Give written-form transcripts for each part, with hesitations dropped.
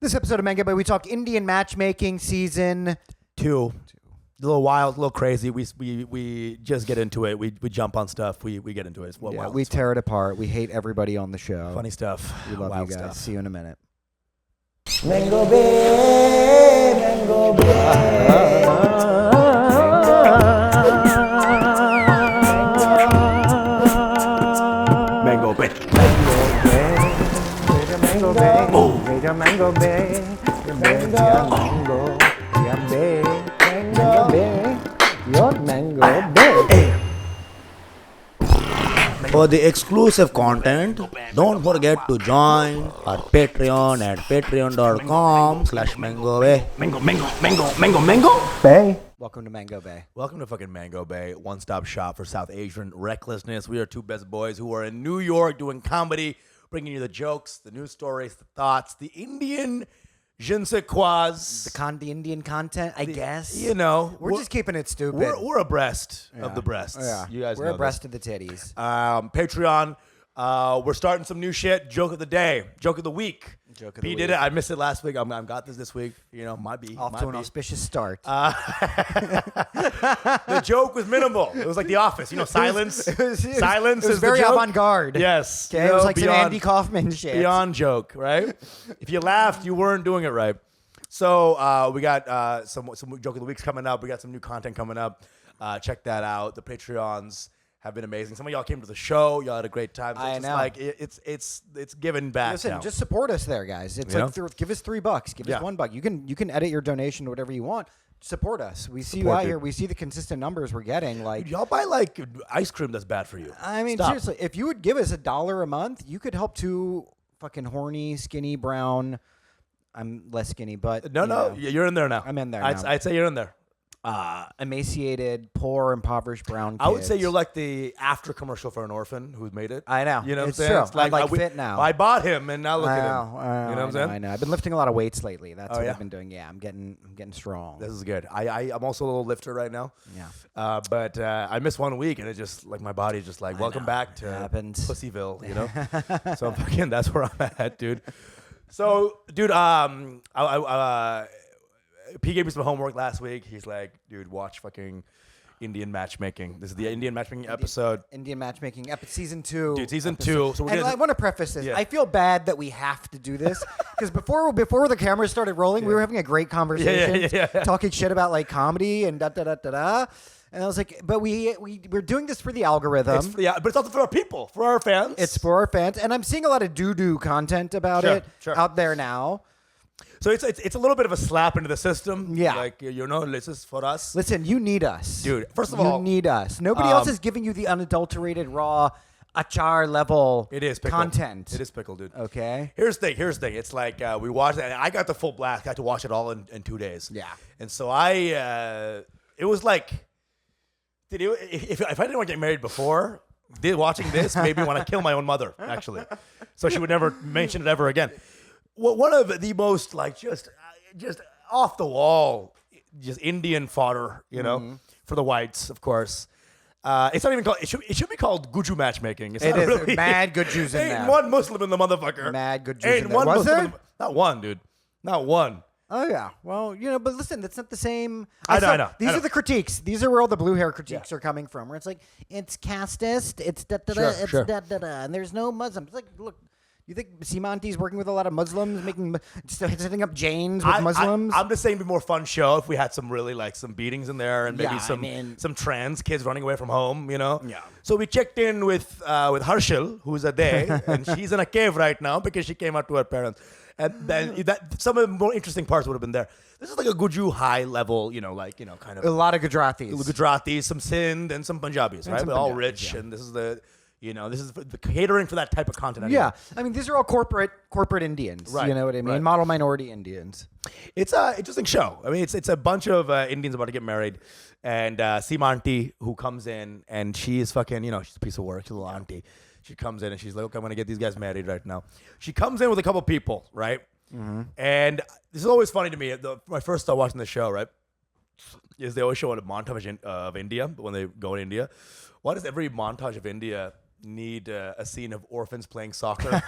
This episode of Manga Boy, we talk Indian matchmaking season 2. A little wild, a little crazy. We just get into it. We jump on stuff. We get into it. It's wild. We tear it apart. We hate everybody on the show. Funny stuff. We love wild you guys. Stuff. See you in a minute. Mango Bay, Mango Bay. Mango Bay. Mango Bay. Oh. Mango Bay. Mango Bay. Mango Bay. Your Mango Bay. For the exclusive content, don't forget to join our Patreon at patreon.com/mangobay. Bay. Welcome to Mango Bay. Welcome to fucking Mango Bay, one-stop shop for South Asian recklessness. We are two best boys who are in New York doing comedy, bringing you the jokes, the news stories, the thoughts, the Indian je ne sais quoi. The Indian content, I guess. You know. We're just keeping it stupid. We're abreast of the breasts. Yeah. You guys We're know abreast this. of the titties. Patreon. We're starting some new shit. Joke of the day. Joke of the week. Joke of the P did week. it. I missed it last week. I've got this week. You know, might be. Off to an auspicious start. The joke was minimal. It was like The Office. You know, silence. Silence It was is very the joke. avant-garde. Yes. Okay, You it was know, like some Andy Kaufman shit. Beyond joke, right? If you laughed, you weren't doing it right. So we got some joke of the weeks coming up. We got some new content coming up. Check that out. The Patreons have been amazing. Some of y'all came to the show. Y'all had a great time. So I it's just know. like it's giving back. Listen, now. just support us there, guys. It's You like give us $3, give us $1. You can edit your donation to whatever you want. Support us. We see you Support, out dude. here. We see the consistent numbers we're getting. Like, Dude, y'all buy like ice cream that's bad for you. I mean, Stop. seriously, if you would give us $1 a month, you could help two fucking horny, skinny, brown. I'm less skinny, but No, you're in there now. I'm in there I'd, now. I'd say you're in there. Emaciated, poor, impoverished brown kids. I would say you're like the after commercial for an orphan who's made it. I know. You know what I'm It's saying? true. It's like, I'm, like, fit now. I bought him, and now look at him. I You know what I'm saying? I know. I've been lifting a lot of weights lately. That's what yeah? I've been doing. Yeah, I'm getting strong. This is good. I'm also a little lifter right now. Yeah. But I missed 1 week, and it just like my body's just like, welcome back to happens. Pussyville, you know. So fucking that's where I'm at, dude. So, dude, P gave me some homework last week. He's like, dude, watch fucking Indian Matchmaking. This is the Indian Matchmaking episode. Indian matchmaking, season 2. Dude, season 2. So we're And gonna I want to preface this. Yeah. I feel bad that we have to do this because before the cameras started rolling, we were having a great conversation, Yeah. talking shit about like comedy and da da da da da. And I was like, but we're doing this for the algorithm. but it's also for our people, for our fans. It's for our fans, and I'm seeing a lot of doo-doo content about it out there now. So it's a little bit of a slap into the system. Yeah. Like, you know, this is for us. Listen, you need us, Dude, first of all, you need us. Nobody else is giving you the unadulterated, raw, achar level It is pickle. content. It is pickle, dude. Okay. Here's the thing. It's like we watched it, and I got the full blast. Got to watch it all in 2 days. Yeah. And so it was like, if I didn't want to get married before, watching this made me want to kill my own mother, actually. So she would never mention it ever again. Well, one of the most like just off the wall, just Indian fodder, you know, for the whites, of course. It's not even called. It should be called Guju matchmaking. It's It not is. really. Mad good Jews in Ain't there. one Muslim in the motherfucker. Mad good Jews Ain't in there. one Was Muslim. there? Not one, dude. Not one. Oh yeah. Well, but listen, that's not the same. I know. These I know. are the critiques. These are where all the blue hair critiques are coming from. Where it's like it's casteist, it's da da da, Sure. it's da da da, and there's no Muslims. It's like, look, you think Simanti's working with a lot of Muslims, setting up Jains with Muslims? I'm just saying, it'd be more fun show if we had some really like some beatings in there and maybe Yeah, some trans kids running away from home, you know. Yeah. So we checked in with Harshil, who's a day, and she's in a cave right now because she came out to her parents. And then some of the more interesting parts would have been there. This is like a Guju high level, kind of a lot of Gujaratis. Gujaratis, some Sindh, and some Punjabis, right? some But all Punjabis, rich, yeah. and this is the catering for that type of content. Anyway. Yeah, I mean these are all corporate Indians. Right, You know what I mean? right. Model minority Indians. It's an interesting show. I mean, it's a bunch of Indians about to get married, and Seema auntie who comes in, and she is fucking, she's a piece of work. She's a little auntie. She comes in and she's like, okay, I'm gonna get these guys married right now. She comes in with a couple people, right? Mm-hmm. And this is always funny to me. My first time watching the show, right, is they always show a montage of India when they go to India. Why does every montage of India need a scene of orphans playing soccer.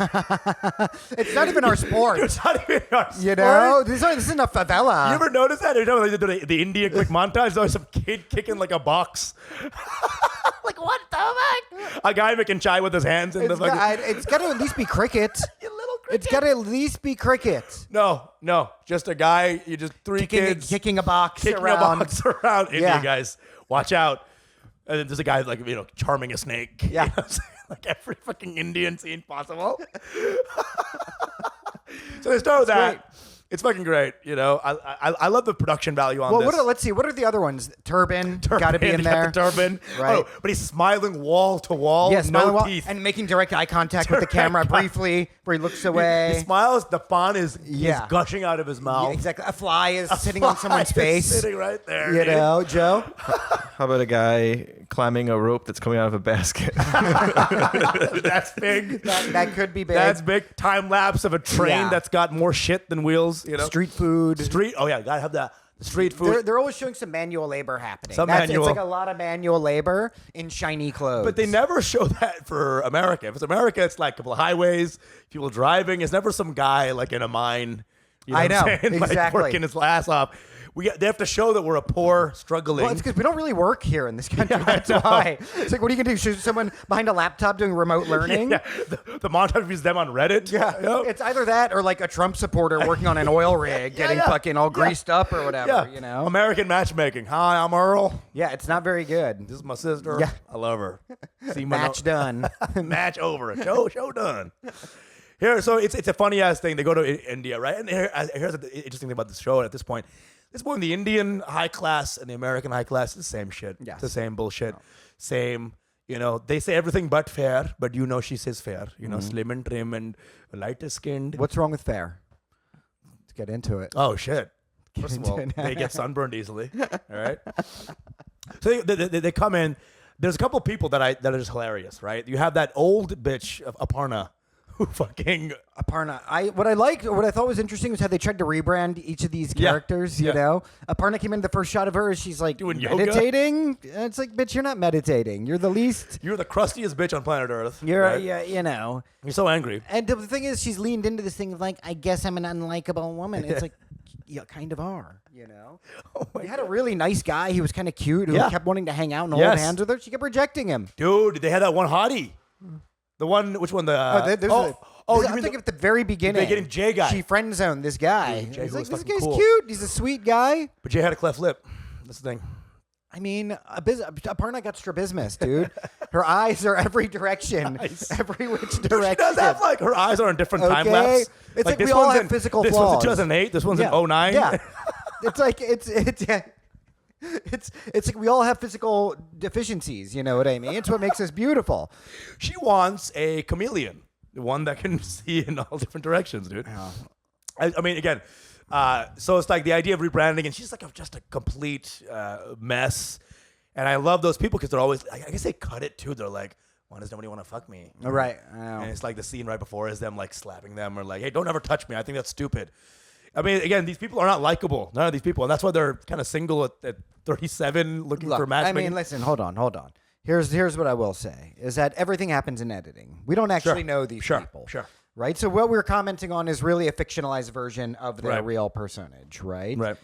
It's not even our sport. It's not even our sport. You know, this isn't a favela. You ever notice that? Every time they do the Indian quick montage, there's always some kid kicking like a box. Like, what the fuck? A guy making chai with his hands in the fucking... It's got to at least be cricket. You little cricket. It's got to at least be cricket. No. Just a guy, you just three kids. Kicking a box kicking around. a box around. India, Yeah. guys. Watch out. And then there's a guy like, charming a snake. Yeah. You know what I'm saying? Like every fucking Indian scene possible. So they start with that. great. It's fucking great. I love the production value on Well, this. let's see. What are the other ones? Turban. Got to be in They there. got the turban. Right. Oh, but he's smiling wall to wall. Yes, no teeth. and making direct eye contact with the camera briefly, where he looks away. He smiles. The fawn is Yeah. gushing out of his mouth. Yeah, exactly. A fly is sitting on someone's Fly is face. sitting right there. You dude. know, Joe. How about a guy climbing a rope that's coming out of a basket? That's big. That could be big. That's big. Time lapse of a train Yeah. that's got more shit than wheels. Street food. Oh yeah, gotta have the street food. They're always showing some manual labor happening. Some It's manual. like a lot of manual labor in shiny clothes. But they never show that for America. If it's America, it's like a couple of highways, people driving. It's never some guy like in a mine. You know I what I'm know, saying? Like exactly. working his ass off. They have to show that we're a poor, struggling. Well, it's because we don't really work here in this country. That's why. It's like, what are you gonna do? Shoot someone behind a laptop doing remote learning? Yeah, the montage is them on Reddit. Yeah. You know? It's either that or like a Trump supporter working on an oil rig, getting fucking all greased up or whatever. Yeah. You know. American matchmaking. Hi, I'm Earl. Yeah, it's not very good. This is my sister. Yeah. I love her. See my Match done. match over. Show done. Here, so it's a funny ass thing. They go to India, right? And here's the interesting thing about this show. At this point, the Indian high class and the American high class is the same shit. Yes. It's the same bullshit. Same. They say everything but fair, but she says fair. Slim and trim and lighter skinned. What's wrong with fair? Let's get into it. Oh shit! First of all, into it. they get sunburned easily. All right. So they come in. There's a couple people that are just hilarious, right? You have that old bitch of Aparna, who fucking Aparna. What I thought was interesting was how they tried to rebrand each of these Yeah. characters. Yeah. You know, Aparna came in. The first shot of her, she's like Doing yoga? meditating. It's like, bitch, you're not meditating. You're the least. you're the crustiest bitch on planet Earth. You're right? you know. You're so angry. And the thing is, she's leaned into this thing of like, I guess I'm an unlikable woman. It's like, you kind of are, you know. You had a really nice guy. He was kind of cute who Yeah. kept wanting to hang out and hold Yes. hands with her. She kept rejecting him. Dude, they had that one hottie. The one, which one? I'm you mean thinking at the very beginning. beginning, Jay guy. She friend zoned this guy. Jay He's who like, was this fucking guy's cool. cute. He's a sweet guy. But Jay had a cleft lip. That's the thing. I mean, Aparna got strabismus, dude. Her eyes are every direction, Nice. every which Dude, direction. she does have like her eyes are in different time Okay. lapse. It's like we this all one's have in- physical This flaws. one's in 2008. This one's Yeah. in 09. Yeah. It's like it's like we all have physical deficiencies. You know what I mean? It's what makes us beautiful. She wants a chameleon, the one that can see in all different directions, dude. I mean, again, so it's like the idea of rebranding, and she's like just a complete mess. And I love those people because they're always, I guess they cut it too. They're like, why does nobody want to fuck me? Right. And it's like the scene right before is them like slapping them or like, hey, don't ever touch me. I think that's stupid. I mean, again, these people are not likable. None of these people. And that's why they're kind of single at 37 looking for Look, I matchmaking. mean, listen, hold on. Here's what I will say is that everything happens in editing. We don't actually know these people. Sure. Right? So what we're commenting on is really a fictionalized version of their Right. real personage, right? Right.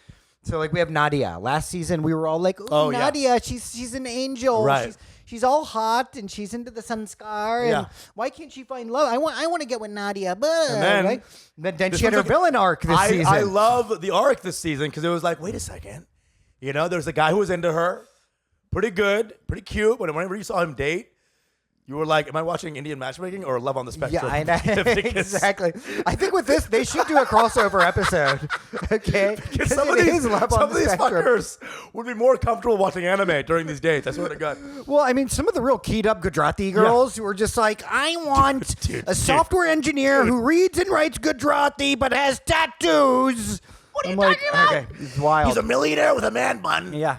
So like we have Nadia. Last season we were all like, Oh, "Ooh, yeah. Nadia, she's an angel. Right. She's all hot and she's into the sanskar. And Yeah. why can't she find love? I want to get with Nadia." But then- right? Then This she had her one's like- villain arc this season. I love the arc this season because it was like, wait a second. There's a guy who was into her. Pretty good, pretty cute. But whenever you saw him date, you were like, am I watching Indian matchmaking or Love on the Spectrum? Yeah, I know. Exactly. I think with this, they should do a crossover episode. Okay? Because some of these fuckers would be more comfortable watching anime during these dates. I swear to God. Well, I mean, some of the real keyed up Gujarati girls who were just like, I want a software engineer who reads and writes Gujarati but has tattoos. What are I'm you like, talking about? okay, it's wild. He's a millionaire with a man bun. Yeah.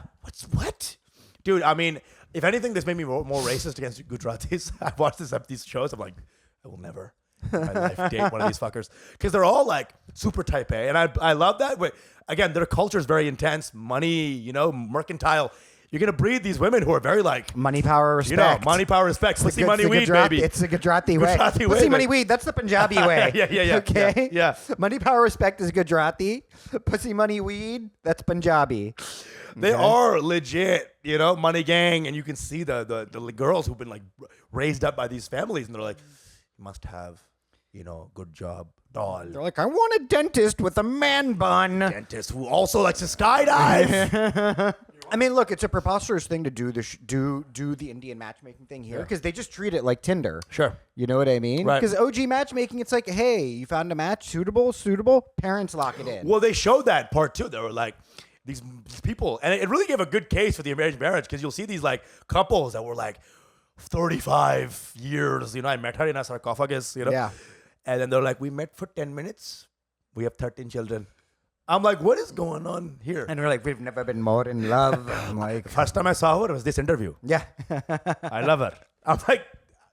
What? Dude, I mean, if anything, this made me more racist against Gujaratis. I watched these shows. I'm like, I will never in my life date one of these fuckers. Because they're all like super type A. And I love that. But again, their culture is very intense. Money, mercantile. you're gonna breed these women who are very like Money, power, respect. you know, money, power, respect, pussy, money, weed, baby. It's the Gujarati way. Gujarati way, Pussy, money, like- weed. That's the Punjabi way. Yeah. Okay. Yeah. Money, power, respect is Gujarati. Pussy, money, weed. That's Punjabi. They are legit, you know, money gang, and you can see the girls who've been like raised up by these families, and they're like, you must have, you know, good job, doll. They're like, I want a dentist with a man bun. Dentist who also likes to skydive. I mean, look, it's a preposterous thing to do the Indian matchmaking thing here because they just treat it like Tinder. Sure. You know what I mean? Right. Because OG matchmaking, it's like, hey, you found a match, suitable, parents lock it in. Well, they showed that part too. They were like, these people, and it really gave a good case for the arranged marriage because you'll see these like couples that were like 35 years, you know, I met her in a sarcophagus, you know? Yeah. And then they're like, we met for 10 minutes. We have 13 children. I'm like, what is going on here? And they're like, we've never been more in love. I'm like, First time I saw her was this interview. yeah. I love her. I'm like,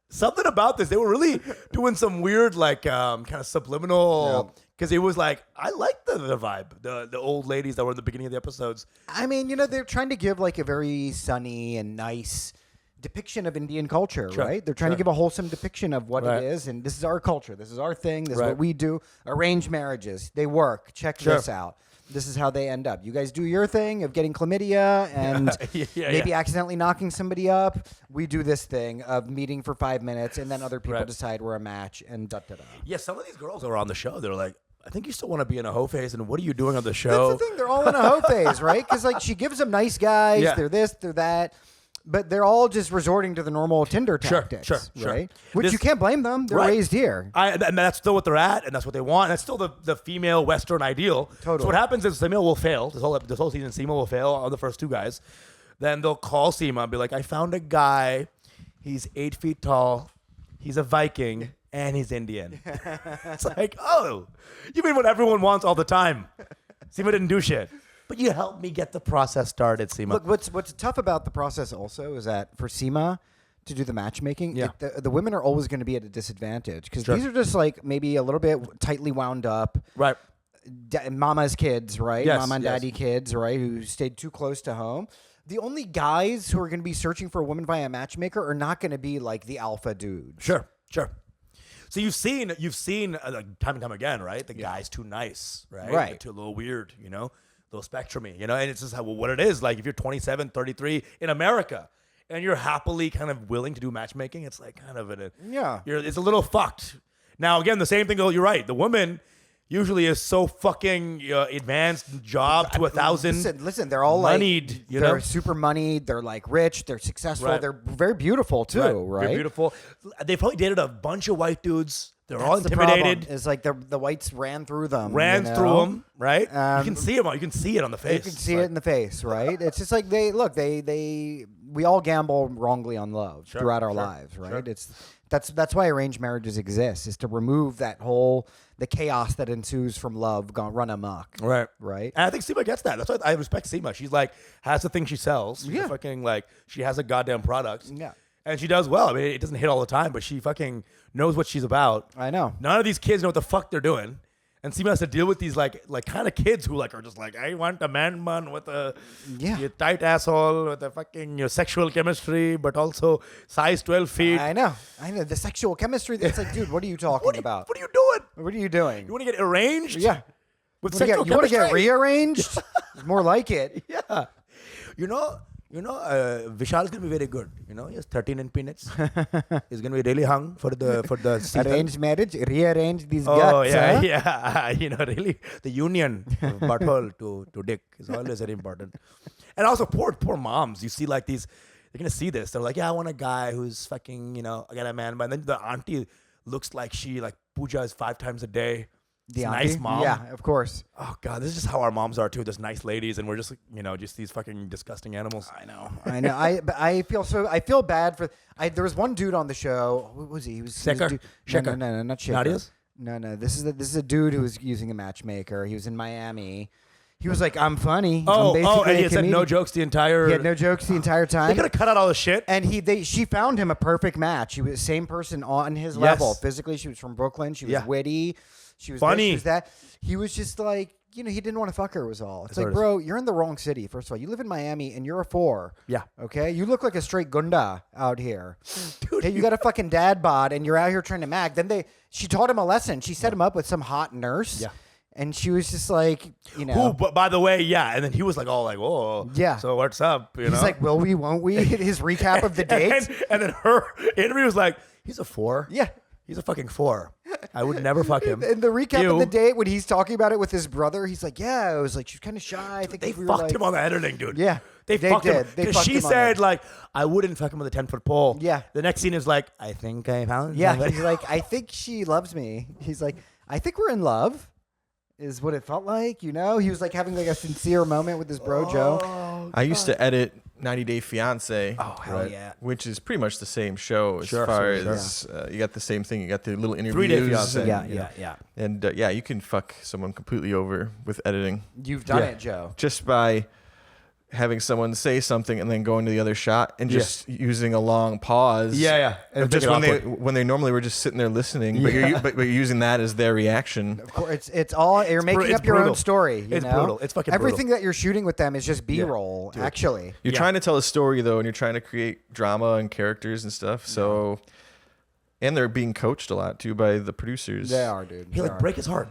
something about this. They were really doing some weird, like, kind of subliminal. Because it was like, I like the vibe. The old ladies that were in the beginning of the episodes. I mean, you know, they're trying to give like a very sunny and nice depiction of Indian culture, Sure, right? They're trying to give a wholesome depiction of what Right. it is. And this is our culture. This is our thing. This is Right. what we do. Arranged marriages. They work. Check Sure. this out. This is how they end up. You guys do your thing of getting chlamydia and maybe accidentally knocking somebody up. We do this thing of meeting for 5 minutes and then other people Right. decide we're a match and da-da-da. Yeah, some of these girls that were on the show, they're like, I think you still want to be in a hoe phase, and what are you doing on the show? That's the thing. They're all in a hoe phase, right? Because like she gives them nice guys. Yeah. They're this, they're that. But they're all just resorting to the normal Tinder Sure, tactics, sure. right? Which This- you can't blame them. They're Right. raised here. And that's still what they're at, and that's what they want. And that's still the female Western ideal. Totally. So what happens is Seema will fail. This whole season, Seema will fail on the first two guys. Then they'll call Seema and be like, I found a guy. He's 8 feet tall. He's a Viking. And he's Indian. It's like, oh, you mean what everyone wants all the time. Seema didn't do shit. But you helped me get the process started, Seema. Look, what's tough about the process also is that for Seema to do the matchmaking, Yeah. the women are always going to be at a disadvantage because Sure. these are just like maybe a little bit tightly wound up. Right. Mama's kids, right? Yes, Mama and yes. daddy kids, right? Who stayed too close to home. The only guys who are going to be searching for a woman via a matchmaker are not going to be like the alpha dudes. Sure. So you've seen like, time and time again, right? The guy's too nice, right? Right. They're too a little weird, you know, a little spectrumy, you know. And it's just what it is. Like if you're 27, 33 in America, and you're happily kind of willing to do matchmaking, it's like kind of it's a little fucked. Now again, the same thing. You're right. The woman usually is so fucking advanced job to 1,000. Listen, they're all moneyed, like, you they're know? super moneyed. They're like rich. They're successful. Right. They're very beautiful too, right? They're beautiful. They probably dated a bunch of white dudes. They're all That's the problem, intimidated. is like the whites ran through them. Ran you know? through them, right? you Um, can see them. You can see it on the face. You can see it in the face, right? It's just like we all gamble wrongly on love throughout our lives, right? That's why arranged marriages exist, is to remove the chaos that ensues from love run amok. Right. Right. And I think Seema gets that. That's why I respect Seema. She's like, has the thing she sells. She's a fucking like, she has a goddamn product. Yeah. And she does well. I mean, it doesn't hit all the time, but she fucking knows what she's about. I know. None of these kids know what the fuck they're doing. And Seema has to deal with these like kind of kids who like are just like, I want a man bun with a your tight asshole with a fucking sexual chemistry, but also size 12 feet. I know. The sexual chemistry. It's like, dude, what are you talking about? What are you doing? What are you doing? You want to get arranged? Yeah. With You sexual want to get chemistry? rearranged? It's more like it. Yeah. Vishal's gonna be very good. You know, he has 13 in peanuts. He's gonna be really hung for the season. Arranged marriage, rearrange these Oh guts. yeah, huh? yeah. Really, the union of butthole to dick is always very important. And also, poor moms. You see, like these, they're gonna see this. They're like, yeah, I want a guy who's fucking, I got a man. But then the auntie looks like she like puja is 5 times a day. The It's a auntie? nice mom. Yeah, of course. Oh god, this is just how our moms are too. Just nice ladies, and we're just just these fucking disgusting animals. I know. But I feel bad for. There was one dude on the show. What was he? He was Shekhar? No, not Shekhar. Nadia's? No. This is a dude who was using a matchmaker. He was in Miami. He was like, I'm funny. Oh, I'm basically and he a said no comedian. jokes the entire. He had no jokes the entire They time. could have cut out all the shit. And she found him a perfect match. He was the same person on his Yes. level. Physically, she was from Brooklyn. She was Yeah. witty. She was Funny. This, she was that. He was just like he didn't want to fuck her was all. It's what like, it is. bro, you're in the wrong city. First of all, you live in Miami and you're a 4. Yeah. Okay, you look like a straight gunda out here. Dude, Hey, you got a fucking dad bod and you're out here trying to mag. Then she taught him a lesson. She set him up with some hot nurse. Yeah. And she was just like, Who, but by the way, yeah. And then he was like, all like, whoa. Yeah. So what's up? You He's know? like, will we, won't we? His recap of the date. And then her interview was like, he's a 4. Yeah. He's a fucking 4. I would never fuck him. And the recap Ew. of the date when he's talking about it with his brother, he's like, yeah, it was like, she's kind of shy. I think They we were fucked like, him on the editing, dude. Yeah. They They fucked him. did. They Because fucked she him on said, that. like, I wouldn't fuck him with a 10-foot pole. Yeah. The next scene is like, I think I found Yeah, somebody. he's like, I think she loves me. He's like, I think we're in love, is what it felt like. He was like having like a sincere moment with his bro Joe. I used to edit 90 Day Fiance. Oh, hell yeah. Which is pretty much the same show as Sure, far sure, as you got the same thing. You got the little 3 Day interviews. Fiance. and, you know, yeah. And you can fuck someone completely over with editing You've done Yeah. it, Joe. just by having someone say something and then going to the other shot and just using a long pause. Yeah. Of just when they normally were just sitting there listening, but you're using that as their reaction. Of course, it's all you're making it's up your brutal. own story. It's brutal. It's fucking brutal. everything that you're shooting with them is just B-roll. Actually, You're trying to tell a story though, and you're trying to create drama and characters and stuff. So, and they're being coached a lot too by the producers. they are, dude. He They like are. break his heart.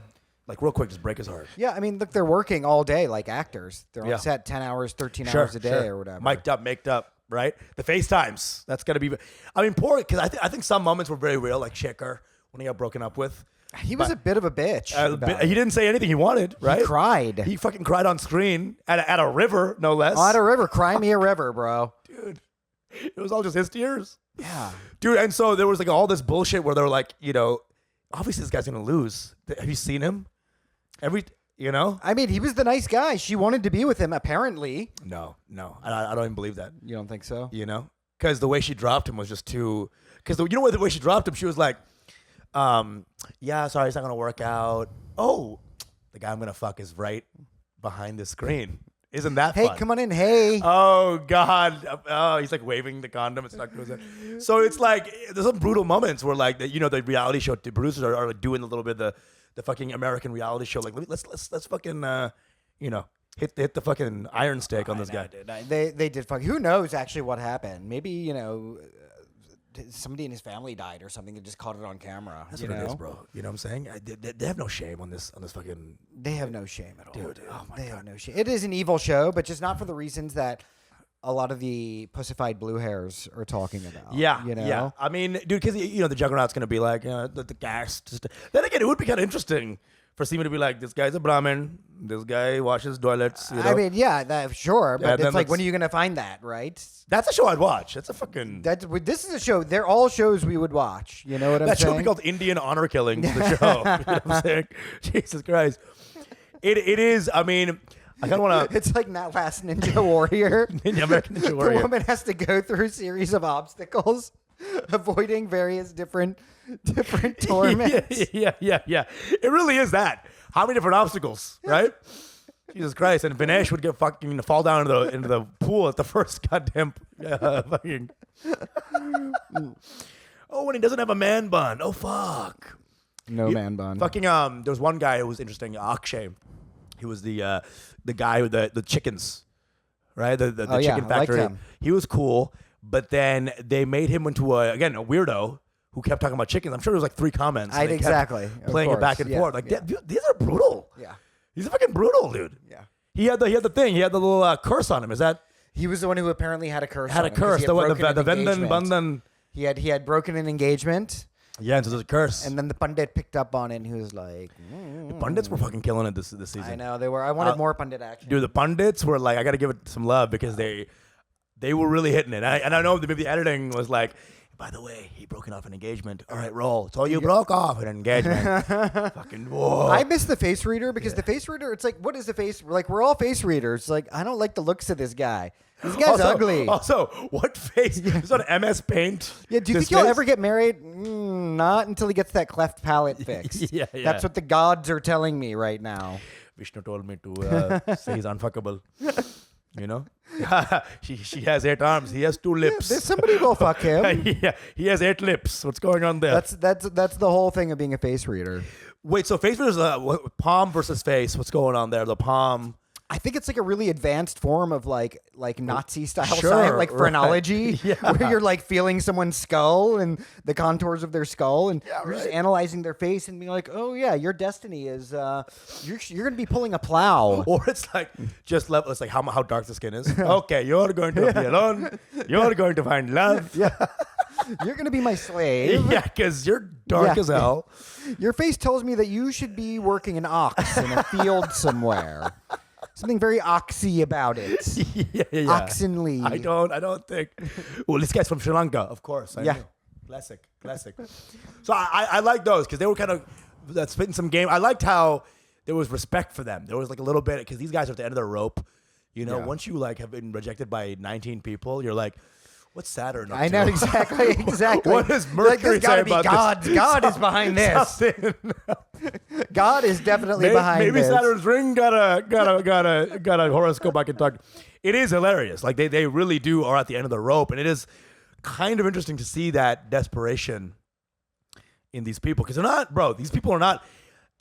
Like real quick, just break his heart. Yeah, I mean, look, they're working all day like actors. They're Yeah. on set 10 hours, 13 hours a day or whatever. Mic'd up, maked up, right? The FaceTimes. That's gotta be. I mean, poor because I think some moments were very real, like Shaker when he got broken up with. He was a bit of a bitch. about He it. didn't say anything he wanted, right? He cried. He fucking cried on screen at a river, no less. Out a river. Cry me a river, bro. Dude, it was all just his tears. Yeah. Dude, and so there was like all this bullshit where they're like, obviously this guy's gonna lose. Have you seen him? I mean, he was the nice guy. She wanted to be with him, apparently. No. I don't even believe that. You don't think so? Because the way she dropped him was just too. Because the way she dropped him, she was like, yeah, sorry, it's not gonna work out. Oh, the guy I'm gonna fuck is right behind the screen. Isn't that Hey, fun? come on in. Hey. Oh God! Oh, he's like waving the condom. It's not good. So it's like there's some brutal moments where like the reality show the producers are like doing a little bit of the fucking American reality show. Like let's fucking hit the fucking iron stake on this guy. They did fuck. Who knows actually what happened? Maybe, somebody in his family died or something. They just caught it on camera. That's what it is, bro. You know what I'm saying? They have no shame on this fucking. They have no shame at all. Dude, oh my they have no shame. It is an evil show, but just not for the reasons that a lot of the pussified blue hairs are talking about. Yeah, You know? yeah. I mean, dude, because the Juggernaut's gonna be like the gas. Then again, it would be kind of interesting for Seema to be like, this guy's a Brahmin. This guy washes toilets. I mean, yeah, sure. But then it's like, when let's- are you going to find that, right? that's a show I'd watch. That's a fucking. This is a show. They're all shows we would watch. You know what I'm That show saying? would be called Indian Honor Killings, the show. You know what I'm saying? Jesus Christ. It is, I mean, I kind of want to. It's like that last Ninja Warrior. American Ninja The Warrior. woman has to go through a series of obstacles, avoiding various different torments. Yeah. It really is that. How many different obstacles, right? Jesus Christ. And Vinesh would get fucking fall down into the pool at the first goddamn fucking. Oh, when he doesn't have a man bun. Oh, fuck. No man bun. Fucking there was one guy who was interesting, Akshay. He was the guy with the chickens, right? The Oh, yeah, chicken I liked factory. him. He was cool, but then they made him into a weirdo who kept talking about chickens. I'm sure there was like 3 comments. and they kept Exactly. Of playing it course. back and Yeah, forth. Like yeah. dude, these are brutal. Yeah. He's fucking brutal, dude. Yeah. He had the thing. He had the little curse on him. Is that He was the one who apparently had a curse. had on a him 'cause curse? he had broken The an Vendan engagement. Bandan. He had broken an engagement, Yeah, and so there's a curse. and then the pundit picked up on it, and he was like, the pundits were fucking killing it this season. "I know they were. I wanted more pundit action." Dude, the pundits were like, I got to give it some love because they were really hitting it. And I know maybe the editing was like, by the way, he broken off an engagement. All right, roll. So you broke off an engagement. Fucking whoa. I miss the face reader because the face reader, it's like, what is the face? Like, we're all face readers. Like, I don't like the looks of this guy. This guy's ugly. Also, what face? Is on MS Paint? Yeah, do you This think he'll face? ever get married? Not until he gets that cleft palate fixed. Yeah. That's what the gods are telling me right now. Vishnu told me to say he's unfuckable. You know, she has 8 arms. He has 2 lips. Somebody will fuck him. Yeah, he has 8 lips. What's going on there? That's the whole thing of being a face reader. Wait, so face readers, palm versus face. What's going on there? The palm. I think it's like a really advanced form of like Nazi style Sure, science, like right. phrenology, Yeah. where you're like feeling someone's skull and the contours of their skull, and you're just analyzing their face and being like, oh yeah, your destiny is you're gonna be pulling a plow. Or it's like just level. It's like how dark the skin is. Okay, you're going to be alone. You're going to find love. Yeah, you're gonna be my slave. Yeah, because you're dark Yeah. as hell. Your face tells me that you should be working an ox in a field somewhere. Something very oxy about it. Yeah. Oxenly. I don't think. Well, this guy's from Sri Lanka, of course. I Yeah. knew. Classic. So I like those because they were kind of spitting some game. I liked how there was respect for them. There was like a little bit because these guys are at the end of their rope. You know, Yeah. once you like have been rejected by 19 people, you're like, what's Saturn up I to? know exactly. What does You're like, Mercury there's gotta say be about God. this? God is behind this. Something. God is definitely behind Maybe this. Saturn's ring got a horoscope I can talk. It is hilarious. Like they really are at the end of the rope, and it is kind of interesting to see that desperation in these people because they're not, bro. These people are not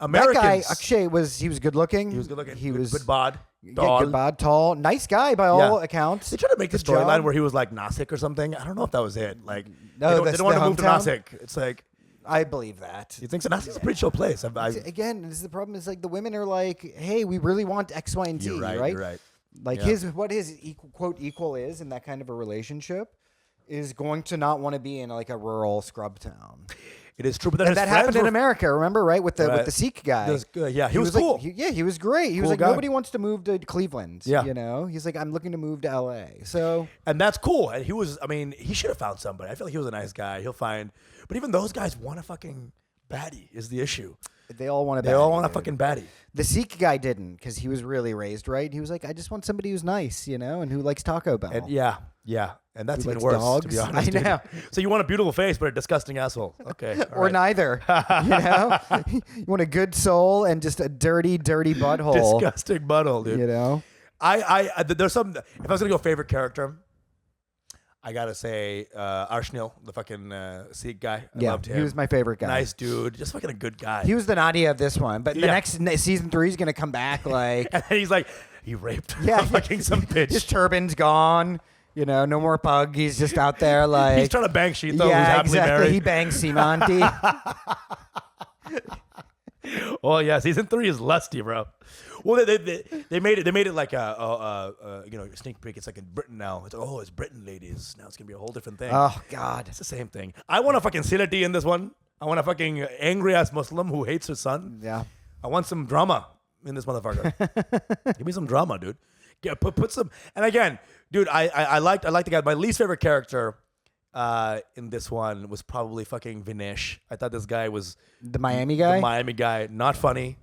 Americans. That guy Akshay he was good looking. He was good looking. He good, was good bod. yeah, good bod, tall, nice guy by all accounts. They tried to make the Good job. storyline where he was like Nasik or something. I don't know if that was it. Like No, they that's don't want the to move to hometown? Nasik. It's like I believe that. you think so? Nasik's a pretty chill place. Again, this is the problem. Is like the women are like, hey, we really want X, Y, and Z, You're right. right? You're right. Like Yeah. what his equal is in that kind of a relationship is going to not want to be in like a rural scrub town. It is true, but then And his that happened friends in were- America, remember, right? With the Right. with the Sikh guy. Yeah, he was like- cool. he was great. He was Cool like, guy. nobody wants to move to Cleveland. Yeah. You know? He's like, I'm looking to move to LA. So And that's cool. And he was, I mean, he should have found somebody. I feel like he was a nice guy. He'll find, but even those guys want a fucking baddie is the issue. they all want to They all want a fucking baddie. The Sikh guy didn't because he was really raised right. He was like, I just want somebody who's nice, you know, and who likes Taco Bell. And yeah. And that's Who even likes worse, to dogs? be honest. I dude. know. So you want a beautiful face, but a disgusting asshole. Okay. all Or right. neither, you know. You want a good soul and just a dirty, dirty butthole. Disgusting butthole, dude. You know. There's some, if I was going to go favorite character, I got to say Arshnil, the fucking Sikh guy. I Yeah, loved him. he was my favorite guy. Nice dude. Just fucking a good guy. He was the Nadia of this one, but the Yeah. next season 3 is gonna come back like And then he's like, he raped yeah, fucking some bitch. His turban's gone. You know, no more pug. He's just out there like He's trying to bang Sheetha, who's yeah, happily exactly. married. He bangs Simanti. Oh yeah, season 3 is lusty, bro. Well, they made it like a sneak peek. It's like in Britain now. It's it's Britain, ladies. Now it's gonna be a whole different thing. Oh God. It's the same thing. I want a fucking Siddiquee in this one. I want a fucking angry ass Muslim who hates his son. Yeah. I want some drama in this motherfucker. Give me some drama, dude. Put some. And again, dude, I liked the guy. My least favorite character in this one was probably fucking Vinesh. I thought this guy was The Miami guy. the Miami guy, not funny.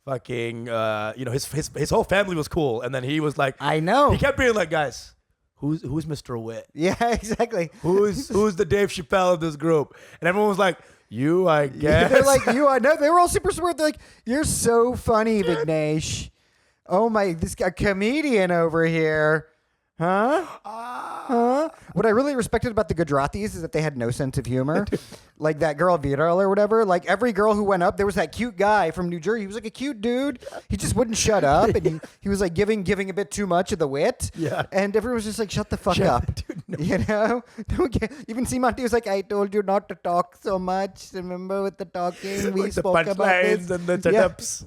Fucking, his whole family was cool, and then he was like, I know. He kept being like, guys, who's Mr. Wit? Yeah, exactly. Who's the Dave Chappelle of this group? And everyone was like, you, I guess. They're like, you I know. They were all super smart. They're like, you're so funny, Vignesh. Oh my, this guy, comedian over here. Huh? Huh? What I really respected about the Gujaratis is that they had no sense of humor. Like that girl Viral or whatever. Like every girl who went up, there was that cute guy from New Jersey. He was like a cute dude. He just wouldn't shut up, and he was like giving a bit too much of the wit. Yeah. And everyone was just like, shut the fuck up. Dude, no. You know? Even Simanti was like, I told you not to talk so much. Remember with the talking? We Like the spoke about this. punchlines and the Yeah. setups.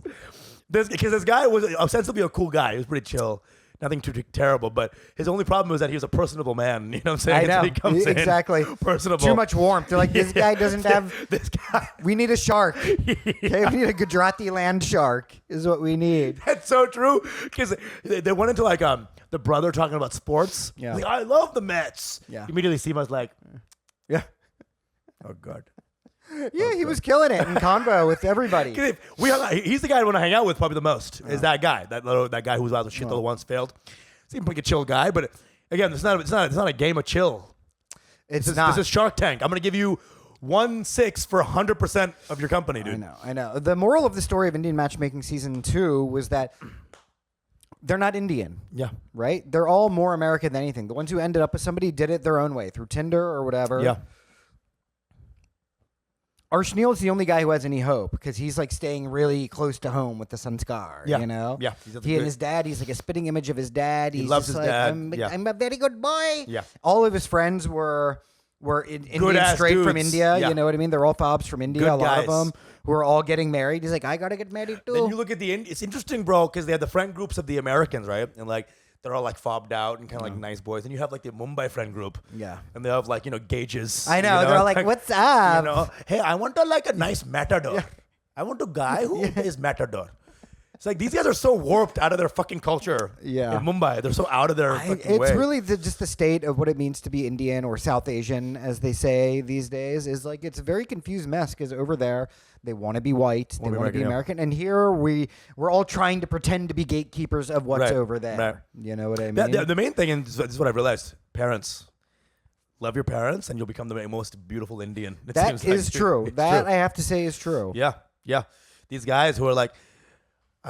Because this guy was ostensibly a cool guy. He was pretty chill. Nothing too terrible, but his only problem was that he was a personable man. You know what I'm saying? I know. So he comes in Exactly. personable. Too much warmth. They're like, this guy doesn't have. This guy. We need a shark. Okay, we need a Gujarati land shark. Is what we need. That's so true. Because they went into like the brother talking about sports. Yeah. Like, I love the Mets. Yeah. Immediately Seema's like, yeah. Oh God. Yeah, he was killing it in convo with everybody. 'Cause if we hung out, he's the guy I want to hang out with probably the most. Is that guy? That guy who was out of shit that once failed. Seems like a chill guy, but again, it's not a game of chill. It's This not. is Shark Tank. I'm gonna give you 1/6 for 100% of your company, dude. I know. The moral of the story of Indian Matchmaking season 2 was that they're not Indian. Yeah. Right? They're all more American than anything. The ones who ended up with somebody did it their own way through Tinder or whatever. Yeah. Arshneil is the only guy who has any hope because he's like staying really close to home with the Sanskar. Yeah. You know? Yeah. He and his dad, he's like a spitting image of his dad. He loves just his like, dad. I'm a very good boy. Yeah. All of his friends were Indian Good-ass straight from dudes. India. Yeah. You know what I mean? They're all fobs from India. Good a lot guys. of them who are all getting married. He's like, I got to get married too. Then you look at it's interesting, bro, because they have the friend groups of the Americans, right? And like, they're all like fobbed out and kind of like nice boys. And you have like the Mumbai friend group. Yeah. And they have like, gauges. I know. They're all like, what's up? Hey, I want a nice matador. I want a guy who is matador. It's like these guys are so warped out of their fucking culture. Yeah. In Mumbai, they're so out of their fucking It's way. really just the state of what it means to be Indian or South Asian, as they say these days, is like it's a very confused mess because over there they want to be white, they want to be American, and here we're all trying to pretend to be gatekeepers of what's Right, over there. right. You know what I mean? The main thing, and this is what I realized: parents. Love your parents, and you'll become the most beautiful Indian. It That seems like, is dude. true. It's That true. I have to say is true. Yeah, yeah. These guys who are like,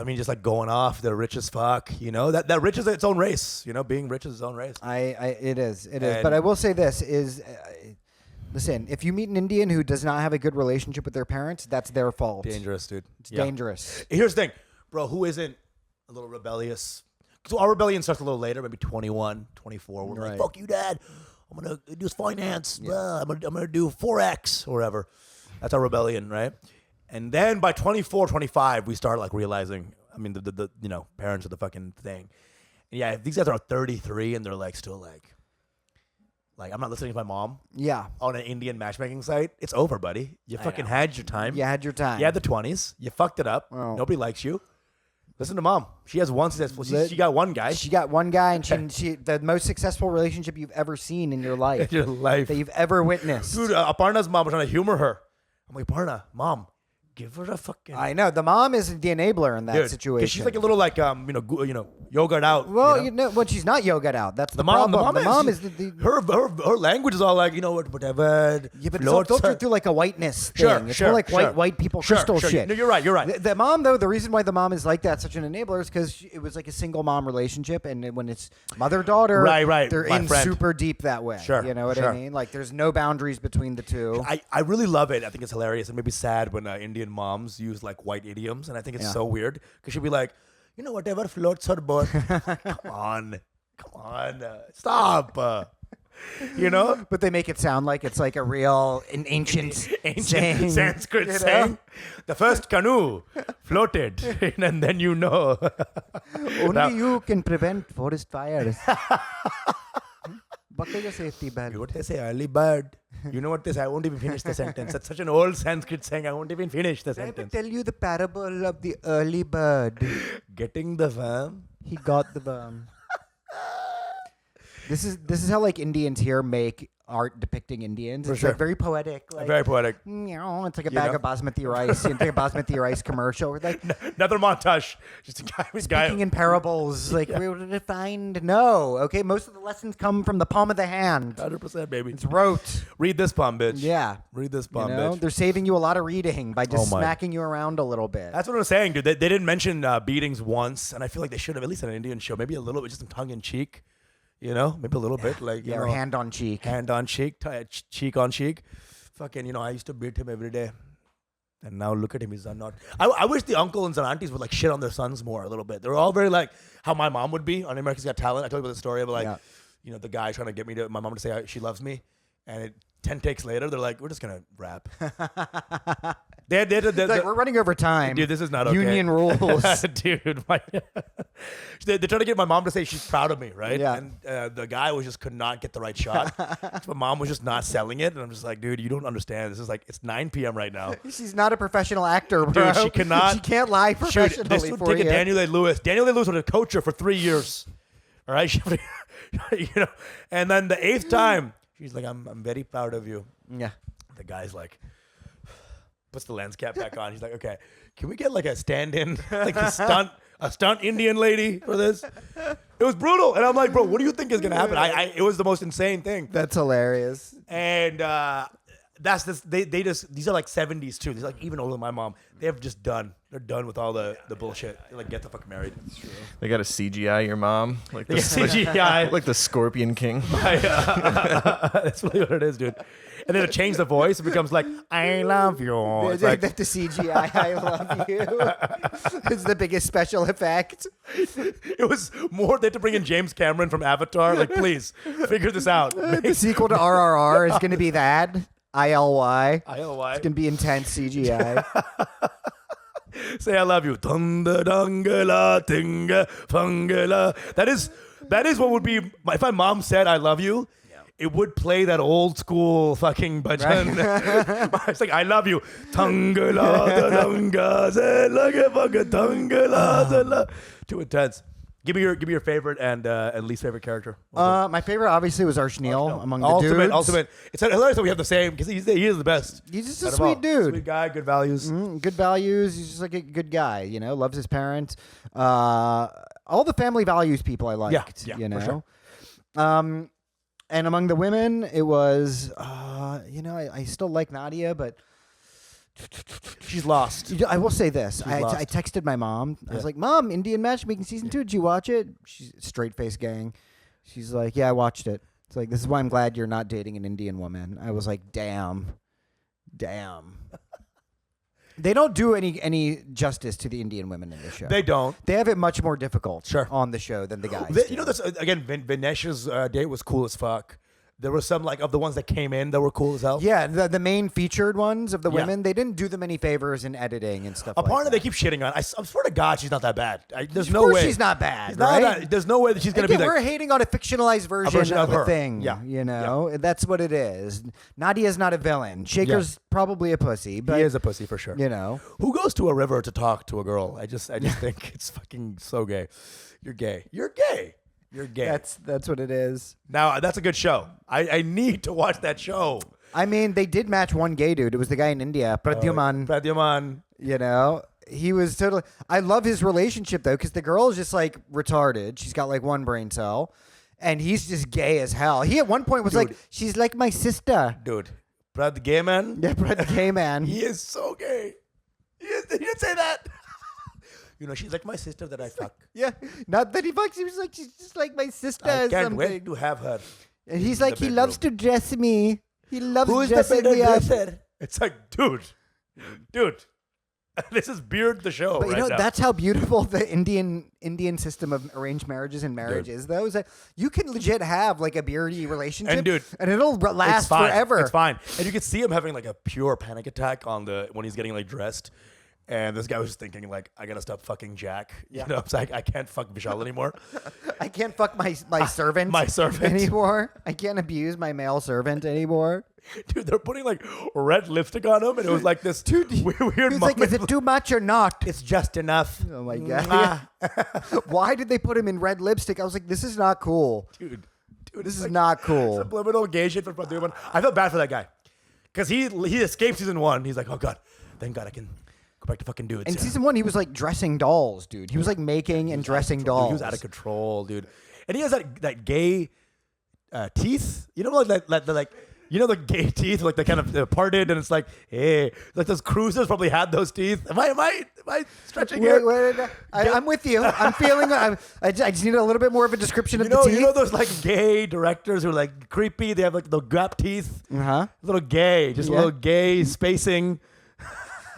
just like going off, they're rich as fuck. That rich is its own race. Being rich is its own race. It is. And- But I will say this is, listen, if you meet an Indian who does not have a good relationship with their parents, that's their fault. Dangerous, dude. It's dangerous. Here's the thing, bro. Who isn't a little rebellious? So our rebellion starts a little later, maybe 21, 24. We're like, Right. fuck you, dad. I'm going to do finance. I'm going to do Forex or whatever. That's our rebellion, right? And then by 24, 25, we start like realizing, the parents are the fucking thing. And yeah, if these guys are 33 and they're like still like I'm not listening to my mom Yeah. on an Indian matchmaking site, it's over, buddy. You fucking had your time. You had your time. You had the 20s. You fucked it up. Well. Nobody likes you. Listen to mom. She has one successful. She got one guy. She got one guy, and she the most successful relationship you've ever seen in your life. Your life. That you've ever witnessed. Dude, Aparna's mom was trying to humor her. I'm like, Aparna, mom, give her a fucking. I know the mom is the enabler in that Dude, situation. 'cause she's like a little like yogurt out. well, well, she's not yogaed out. That's the mom. problem. The mom is is the her language is all like whatever. yeah, but it's all floats filtered her- through like a whiteness Sure, thing. It's sure, more like sure. white people Sure, crystal sure. shit. No, you're right. You're right. The mom, though, the reason why the mom is like that, such an enabler, is because it was like a single mom relationship, and when it's mother daughter, Right, they're my in friend. super deep that way. Sure, You know what I sure. mean? Like there's no boundaries between the two. I really love it. I think it's hilarious and maybe sad when Indian moms use like white idioms, and I think it's Yeah. so weird because she'll be like, whatever floats her boat. Come on, stop. But they make it sound like it's like a real an ancient saying, Sanskrit you know? saying. The first canoe floated, and then Only you can prevent forest fires. Buckle your safety belt. What they say, early bird. You know what they say? I won't even finish the sentence. That's such an old Sanskrit saying. I won't even finish the Let me sentence. tell you the parable of the early bird. Getting the worm. He got the worm. This is how like Indians here make art depicting Indians. It's sure. like very poetic. Like, Very poetic. It's like a bag know? of basmati rice. It's like a basmati rice commercial. We're like Another montage. Just a guy. speaking in parables. Like we were defined. No, okay. Most of the lessons come from the palm of the hand. 100%, baby. It's rote. Read this palm, bitch. Yeah. Read this You palm, know, bitch. they're saving you a lot of reading by just Oh my. smacking you around a little bit. That's what I'm saying, dude. They didn't mention beatings once, and I feel like they should have, at least on an Indian show, maybe a little bit, just some tongue in cheek. Maybe a little bit, like or hand on cheek. hand on cheek, cheek on cheek. Fucking, I used to beat him every day, and now look at him, he's not. I wish the uncles and aunties would like shit on their sons more a little bit. They're all very like how my mom would be on America's Got Talent. I told you about the story of like, the guy trying to get my mom to say she loves me, and 10 takes later, they're like, we're just gonna rap. They're Like, we're running over time. Dude, this is not okay. Union rules. Dude, they're trying to get my mom to say she's proud of me, right? Yeah. And the guy could not get the right shot. My mom was just not selling it, and I'm just like, dude, you don't understand. This is like, it's 9 p.m. right now. She's not a professional actor, bro. Dude, she cannot. She can't lie Shoot, professionally this would for take you. a Daniel Day-Lewis. Daniel Day-Lewis would have coached her for 3 years. All right? And then the 8th time, she's like, I'm very proud of you. Yeah. The guy's like, puts the lens cap back on. He's like, okay, can we get like a stand-in, like a stunt Indian lady for this? It was brutal. And I'm like, bro, what do you think is going to happen? It was the most insane thing. That's hilarious. And That's this. They just these are like 70s too. These are like even older than my mom. They have just done. They're done with all the bullshit. They're like, get the fuck married. They got to CGI your mom, like the CGI. like the Scorpion King. That's really what it is, dude. And then to change the voice, it becomes like, I love you. It's like, the CGI, I love you. It's the biggest special effect. it was more, they had to bring in James Cameron from Avatar. Like, please, figure this out. The sequel to RRR is going to be that. ILY. ILY. It's going to be intense CGI. Say I love you. Tunda dangala tinga fangala. That is what would be, if my mom said I love you, it would play that old school fucking bhajan. It's like, I love you. Too intense. Give me your favorite and least favorite character. My favorite obviously was Archneel among the dudes. Ultimate. It's hilarious that we have the same because he is the best. He's just a out of all. sweet dude. Sweet guy, good values. Good values. He's just like a good guy, loves his parents. All the family values people I liked, Yeah, you for know. sure. And among the women, it was, I still like Nadia, but She's lost. I will say this. I lost. texted my mom. I was like, Mom, Indian Matchmaking Season 2, did you watch it? She's straight-face gang. She's like, yeah, I watched it. It's like, this is why I'm glad you're not dating an Indian woman. I was like, damn. They don't do any justice to the Indian women in this show. They don't. They have it much more difficult on the show than the guys. This again. Vanessa's date was cool as fuck. There were some of the ones that came in that were cool as hell. Yeah, the main featured ones of the Yeah. women, they didn't do them any favors in editing and stuff. Apparently, like they that. keep shitting on. I swear to God, she's not that bad. There's Of no course way she's not bad, She's right? not that- there's no way that she's gonna be Again, like. we're hating on a fictionalized version of her. a thing. Yeah. That's what it is. Nadia's not a villain. Shaker's probably a pussy, but He is a pussy for sure. Who goes to a river to talk to a girl? I just think it's fucking so gay. You're gay. You're gay. You're gay. That's what it is. Now that's a good show. I need to watch that show. I mean, they did match one gay dude. It was the guy in India, Pradyuman. Pradyuman. He was totally. I love his relationship though, because the girl is just like retarded. She's got like one brain cell, and he's just gay as hell. He at one point was like, "She's like my sister." Dude, Brad the gay man. Yeah, Brad the gay man. He is so gay. He didn't say that. She's like my sister that I fuck. Yeah, not that he fucks. He was like, she's just like my sister. I or can't something. wait to have her. And he's like, he loves to dress me. He loves Who is the dressing better me up. dresser? It's like, dude. This is Beard the show. But now. that's how beautiful the Indian system of arranged marriages and marriage is, though. Is that you can legit have like a beardy relationship, and it'll last forever. It's fine, and you can see him having like a pure panic attack when he's getting like dressed. And this guy was thinking, like, I gotta stop fucking Jack. It's like I can't fuck Vishal anymore. I can't fuck my servant. My servant anymore. I can't abuse my male servant anymore. Dude, they're putting like red lipstick on him, and it was like this weird He's like, is it too much or not? It's just enough. Oh my god! Why did they put him in red lipstick? I was like, this is not cool, dude. This is not cool. Subliminal gay shit for Pradyuman. I felt bad for that guy because he escaped season 1. He's like, oh god, thank God I can go back to fucking dudes. In season 1, he was like dressing dolls, dude. He was like making and dressing dolls. He was out of control, dude. And he has that gay teeth. You know, like the gay teeth, like the kind of parted, and it's like, hey, like those cruisers probably had those teeth. Am I stretching here? Wait. I'm with you. I'm feeling. I just need a little bit more of a description of the teeth. You know those like gay directors who are like creepy. They have like the gap teeth. Little gay, just a little gay spacing.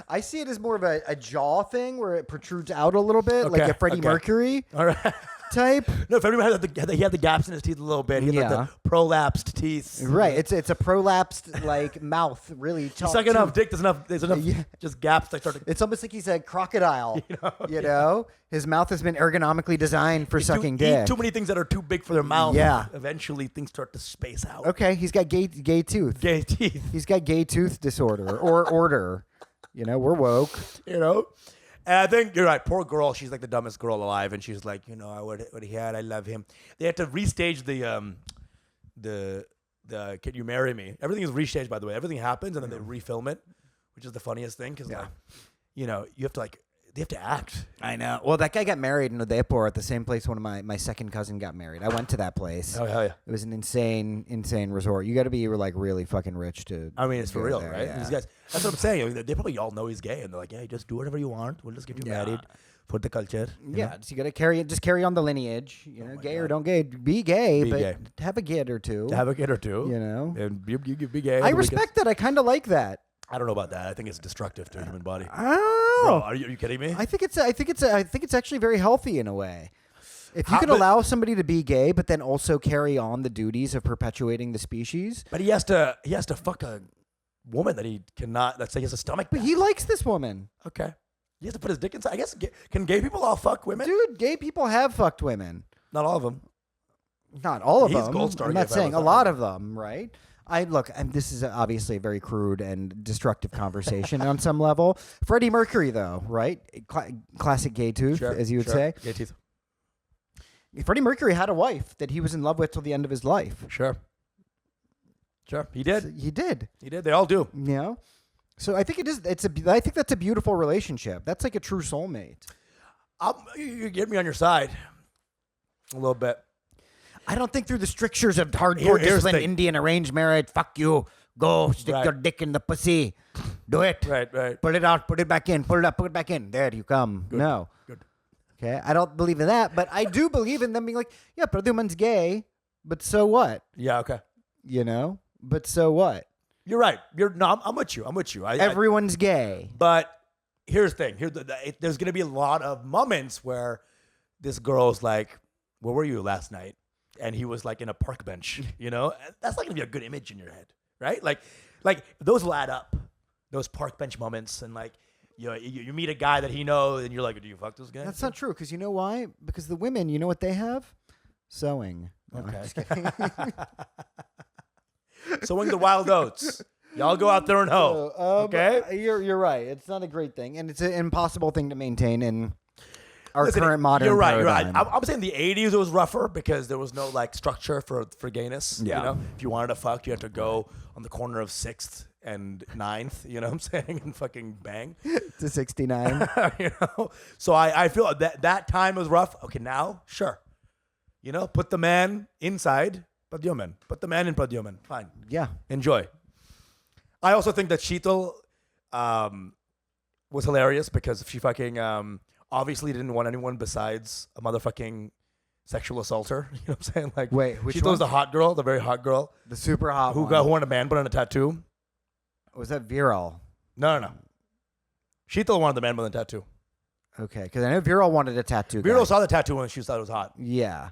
I see it as more of a jaw thing where it protrudes out a little bit, like a Freddie Mercury type. No, Freddie Mercury he had the gaps in his teeth a little bit. He had like the prolapsed teeth. Right. It's a prolapsed like mouth, really. It's like enough dick. There's enough just gaps that start to. It's almost like he's a crocodile. You know? His mouth has been ergonomically designed for sucking dick. Eat too many things that are too big for their mouth. Yeah. Eventually, things start to space out. Okay, he's got gay tooth. Gay teeth. He's got gay tooth disorder or order. We're woke. And I think you're right. Poor girl. She's like the dumbest girl alive, and she's like, what he had. I love him. They had to restage the Can You Marry Me? Everything is restaged, by the way. Everything happens, and then they refilm it, which is the funniest thing because you have to like. they have to act. I know. Well, that guy got married in Udaipur at the same place one of my second cousin got married. I went to that place. Oh hell yeah! It was an insane resort. You got to be like really fucking rich to. I mean, it's for go real, there, right? yeah. These guys. That's what I'm saying. I mean, they probably all know he's gay, and they're like, yeah, you just do whatever you want. We'll just get you married for the culture. Yeah, so you got to carry on the lineage. You know, gay or don't gay, be gay, Be but gay. have a kid or two. To have a kid or two. You know, and you be gay. I on the respect that. I kind of like that. I don't know about that. I think it's destructive to the human body. Oh, Bro, are you kidding me? I think it's actually very healthy in a way. If you How- can but- allow somebody to be gay, but then also carry on the duties of perpetuating the species. But he has to fuck a woman that he cannot. Let's say he has a stomach. But he likes this woman. Okay. He has to put his dick inside. I guess. Can gay people all fuck women? Dude, gay people have fucked women. Not all of them. Not all of He's them. gold star I'm gay not if I saying was a that lot one. of them, right? And this is obviously a very crude and destructive conversation on some level. Freddie Mercury, though, right? Classic gay tooth, as you would say. Gay teeth. Freddie Mercury had a wife that he was in love with till the end of his life. Sure. He did. He did. He did. They all do. You know? So I think I think that's a beautiful relationship. That's like a true soulmate. You get me on your side a little bit. I don't think through the strictures of hardcore Here's the discipline, thing. Indian arranged marriage, fuck you, go stick Right. your dick in the pussy, do it. Right. Pull it out, put it back in, pull it up, put it back in. There you come. No. Good. Okay, I don't believe in that, but I do believe in them being like, yeah, Pradyuman's gay, but so what? Yeah. Okay. You know? But so what? You're right. I'm with you. I'm with you. Everyone's gay. But here's the thing. There's going to be a lot of moments where this girl's like, where were you last night? And he was like in a park bench, you know? That's not going to be a good image in your head, right? Like those will add up, those park bench moments. And like, you meet a guy that he knows and you're like, do you fuck this guy? That's not true, because you know why? Because the women, you know what they have? Sewing. No, I'm Okay. just kidding. Sowing the wild oats. Y'all go out there and hoe. Okay? You're right. It's not a great thing, and it's an impossible thing to maintain in our Listen, current modern You're right. paradigm. You're right. I'm saying the 80s it was rougher because there was no like structure for gayness. Yeah. You know, if you wanted to fuck, you had to go on the corner of 6th and 9th. You know what I'm saying? And fucking bang. to 69. You know. So I feel that time was rough. Okay, now sure. You know, put the man inside Pradyuman. Put the man in Pradyuman. Fine. Yeah. Enjoy. I also think that Sheetal was hilarious because she fucking obviously didn't want anyone besides a motherfucking sexual assaulter. You know what I'm saying? Like, Wait, which Sheetal one? was the hot girl, the very hot girl The super hot who one. wanted a man put on a tattoo. Was that Viral? No. Sheetal wanted the man put on a tattoo. Okay, because I know Viral wanted a tattoo. Viral guy. saw the tattoo and she thought it was hot. Yeah.